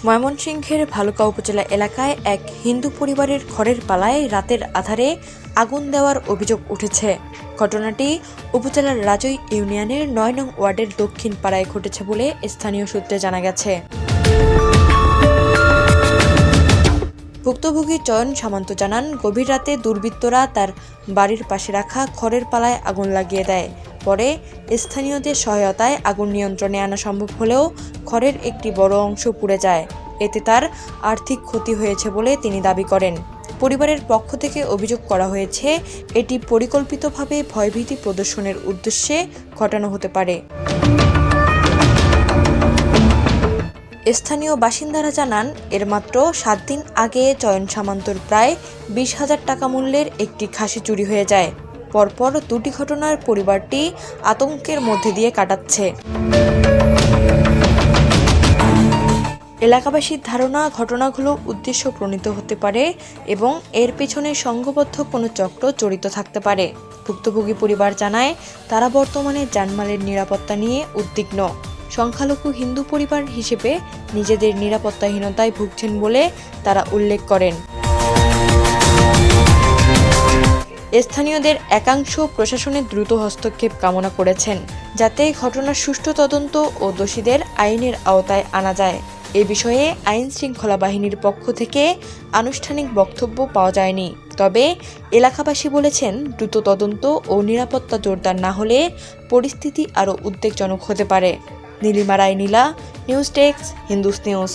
ময়মনসিংহের ভালুকা উপজেলা এলাকায় এক হিন্দু পরিবারের খড়ের পালায় রাতের আঁধারে আগুন দেওয়ার অভিযোগ উঠেছে। ঘটনাটি উপজেলার রাজৈ ইউনিয়নের ৯ নং ওয়ার্ডের দক্ষিণ পাড়ায় ঘটেছে বলে স্থানীয় সূত্রে জানা গেছে। ভুক্তভোগী চয়ন সামন্ত জানান, গভীর রাতে দুর্বৃত্তরা তার বাড়ির পাশে রাখা খড়ের পালায় আগুন লাগিয়ে দেয়। পরে স্থানীয়দের সহায়তায় আগুন নিয়ন্ত্রণে আনা সম্ভব হলেও খড়ের একটি বড় অংশ পুড়ে যায়। এতে তার আর্থিক ক্ষতি হয়েছে বলে তিনি দাবি করেন। পরিবারের পক্ষ থেকে অভিযোগ করা হয়েছে, এটি পরিকল্পিতভাবে ভয়ভীতি প্রদর্শনের উদ্দেশ্যে ঘটানো হতে পারে। স্থানীয় বাসিন্দারা জানান, এর মাত্র 7 দিন আগে চয়ন সামন্তর প্রায় 20,000 টাকা মূল্যের একটি খাসি চুরি হয়ে যায়। পরপর দুটি ঘটনার পরিবারটি আতঙ্কের মধ্যে দিয়ে কাটাচ্ছে। এলাকাবাসীর ধারণা, ঘটনাগুলো উদ্দেশ্য প্রণীত হতে পারে এবং এর পেছনে সংঘবদ্ধ কোনো চক্র জড়িত থাকতে পারে। ভুক্তভোগী পরিবার জানায়, তারা বর্তমানে জানমালের নিরাপত্তা নিয়ে উদ্বিগ্ন। সংখ্যালঘু হিন্দু পরিবার হিসেবে নিজেদের নিরাপত্তাহীনতায় ভুগছেন বলে তারা উল্লেখ করেন। স্থানীয়দের একাংশ প্রশাসনের দ্রুত হস্তক্ষেপ কামনা করেছেন, যাতে ঘটনার সুষ্ঠু তদন্ত ও দোষীদের আইনের আওতায় আনা যায়। এ বিষয়ে আইন শৃঙ্খলা বাহিনীর পক্ষ থেকে আনুষ্ঠানিক বক্তব্য পাওয়া যায়নি। তবে এলাকাবাসী বলেছেন, দ্রুত তদন্ত ও নিরাপত্তা জোরদার না হলে পরিস্থিতি আরও উদ্বেগজনক হতে পারে। নীলিমা রায় নীলা, নিউজ ডেস্ক, হিন্দুস নিউজ।